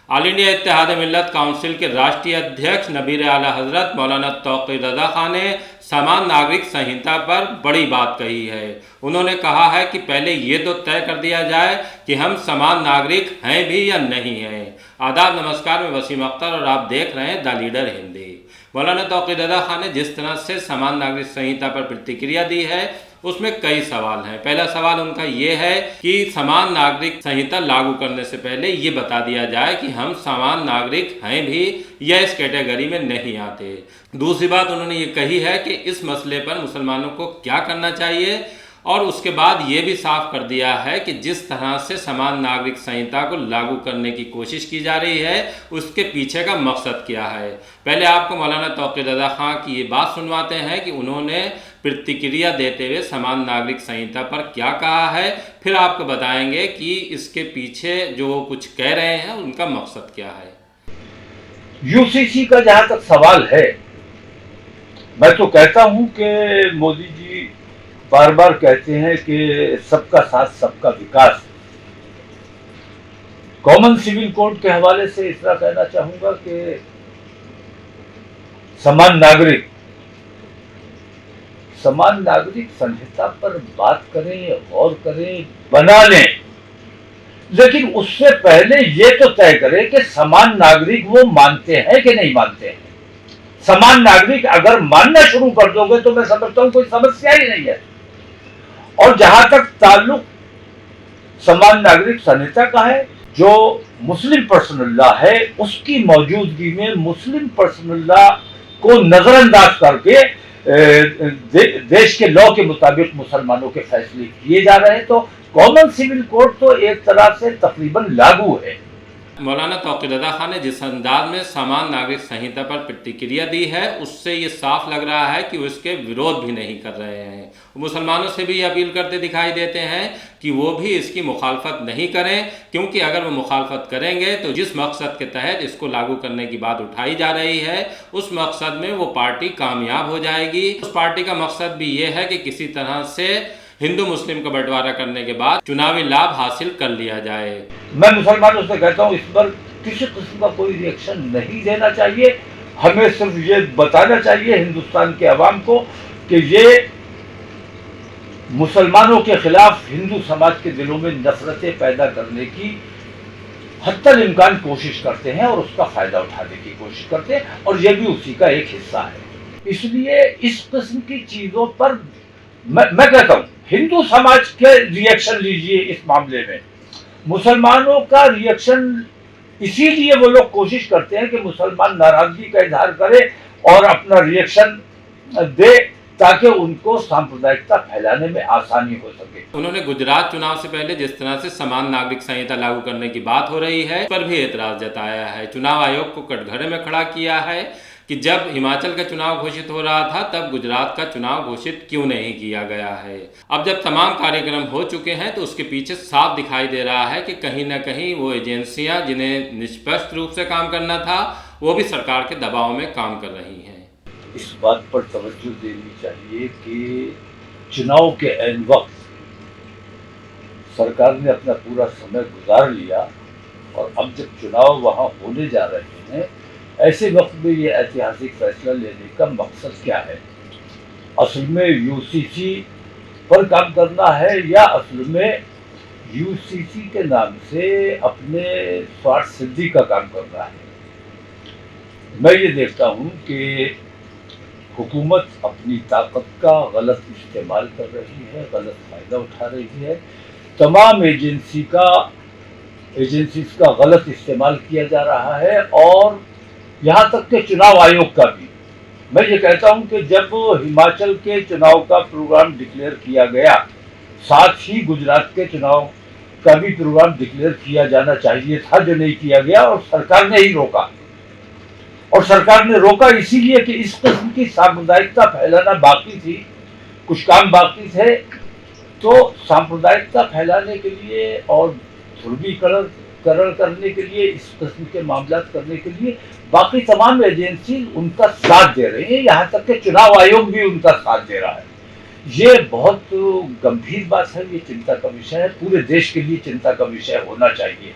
All India इत्तेहाद मिल्लत council के राष्ट्रीय अध्यक्ष नबीर आला हजरत मौलाना तौक़ीर रज़ा खान ने समान नागरिक संहिता पर बड़ी बात कही है। उन्होंने कहा है कि पहले ये तो तय कर दिया जाए कि हम समान नागरिक हैं भी या नहीं हैं। आदाब नमस्कार, मैं वसीम अख्तर और आप देख रहे हैं द लीडर हिंदी। मौलाना तौक़ीर रज़ा खान ने जिस तरह से समान नागरिक संहिता पर प्रतिक्रिया दी है उसमें कई सवाल हैं। पहला सवाल उनका ये है कि समान नागरिक संहिता लागू करने से पहले ये बता दिया जाए कि हम समान नागरिक हैं भी या इस कैटेगरी में नहीं आते। दूसरी बात उन्होंने ये कही है कि इस मसले पर मुसलमानों को क्या करना चाहिए, और उसके बाद ये भी साफ कर दिया है कि जिस तरह से समान नागरिक संहिता को लागू करने की कोशिश की जा रही है उसके पीछे का मकसद क्या है। पहले आपको मौलाना तौक़ीर रज़ा खान की ये बात सुनवाते हैं कि उन्होंने प्रतिक्रिया देते हुए समान नागरिक संहिता पर क्या कहा है, फिर आपको बताएंगे कि इसके पीछे जो कुछ कह रहे हैं उनका मकसद क्या है। यूसीसी का जहां तक सवाल है, मैं तो कहता हूं कि मोदी जी बार बार कहते हैं कि सबका साथ सबका विकास। कॉमन सिविल कोड के हवाले से इतना कहना चाहूंगा कि समान नागरिक संहिता पर बात करें, गौर करें, बना लें, लेकिन उससे पहले ये तो तय करें कि समान नागरिक वो मानते हैं कि नहीं मानते हैं। समान नागरिक अगर मानना शुरू कर दोगे तो मैं समझता हूं कोई समस्या ही नहीं है। और जहां तक ताल्लुक समान नागरिक संहिता का है, जो मुस्लिम पर्सनल लॉ है उसकी मौजूदगी में मुस्लिम पर्सनल लॉ को नजरअंदाज करके देश के लॉ के मुताबिक मुसलमानों के फैसले किए जा रहे हैं, तो कॉमन सिविल कोड तो एक तरह से तकरीबन लागू है। मौलाना तौक़ीर रज़ा खान ने जिस अंदाज में समान नागरिक संहिता पर प्रतिक्रिया दी है उससे ये साफ लग रहा है कि वो इसके विरोध भी नहीं कर रहे हैं। मुसलमानों से भी अपील करते दिखाई देते हैं कि वो भी इसकी मुखालफत नहीं करें, क्योंकि अगर वो मुखालफत करेंगे तो जिस मकसद के तहत इसको लागू करने की बात उठाई जा रही है उस मकसद में वो पार्टी कामयाब हो जाएगी। उस पार्टी का मकसद भी ये है कि किसी तरह से हिंदू मुस्लिम का बंटवारा करने के बाद चुनावी लाभ हासिल कर लिया जाए। मैं मुसलमानों से कहता हूं इस पर किसी किस्म का कोई रिएक्शन नहीं देना चाहिए। हमें सिर्फ ये बताना चाहिए हिंदुस्तान के अवाम को कि ये मुसलमानों के खिलाफ हिंदू समाज के दिलों में नफरतें पैदा करने की हत्तल इम्कान कोशिश करते हैं और उसका फायदा उठाने की कोशिश करते हैं, और यह भी उसी का एक हिस्सा है। इसलिए इस किस्म की चीजों पर मैं कहता हूं हिंदू समाज के रिएक्शन लीजिए। इस मामले में मुसलमानों का रिएक्शन इसीलिए वो लोग कोशिश करते हैं कि मुसलमान नाराजगी का इजहार करे और अपना रिएक्शन दे ताकि उनको सांप्रदायिकता फैलाने में आसानी हो सके। उन्होंने गुजरात चुनाव से पहले जिस तरह से समान नागरिक संहिता लागू करने की बात हो रही है पर भी एतराज जताया है। चुनाव आयोग को कटघरे में खड़ा किया है कि जब हिमाचल का चुनाव घोषित हो रहा था तब गुजरात का चुनाव घोषित क्यों नहीं किया गया है। अब जब तमाम कार्यक्रम हो चुके हैं तो उसके पीछे साफ दिखाई दे रहा है कि कहीं ना कहीं वो एजेंसियां जिन्हें निष्पक्ष रूप से काम करना था वो भी सरकार के दबाव में काम कर रही हैं। इस बात पर तवज्जो देनी चाहिए कि चुनाव के ऐन वक्त सरकार ने अपना पूरा समय गुजार लिया, और अब जब चुनाव वहां होने जा रहे हैं ऐसे वक्त में ये ऐतिहासिक फैसला लेने का मकसद क्या है। असल में यूसीसी पर काम करना है या असल में यूसीसी के नाम से अपने स्वार्थ सिद्धि का काम करना है। मैं ये देखता हूँ कि हुकूमत अपनी ताकत का गलत इस्तेमाल कर रही है, गलत फायदा उठा रही है। तमाम एजेंसीज का गलत इस्तेमाल किया जा रहा है, और यहाँ तक के चुनाव आयोग का भी। मैं ये कहता हूँ कि जब हिमाचल के चुनाव का प्रोग्राम डिक्लेयर किया गया, साथ ही गुजरात के चुनाव का भी प्रोग्राम डिक्लेयर किया जाना चाहिए था, जो नहीं किया गया, और सरकार ने ही रोका। और सरकार ने रोका इसीलिए कि इस किस्म की सांप्रदायिकता फैलाना बाकी थी, कुछ काम बाकी थे। तो सांप्रदायिकता फैलाने के लिए और ध्रुवीकरण करने के लिए, इस किस्म के मामला करने के लिए बाकी तमाम एजेंसी उनका साथ दे रही है, यहाँ तक कि चुनाव आयोग भी उनका साथ दे रहा है। ये बहुत गंभीर बात है, ये चिंता का विषय है, पूरे देश के लिए चिंता का विषय होना चाहिए।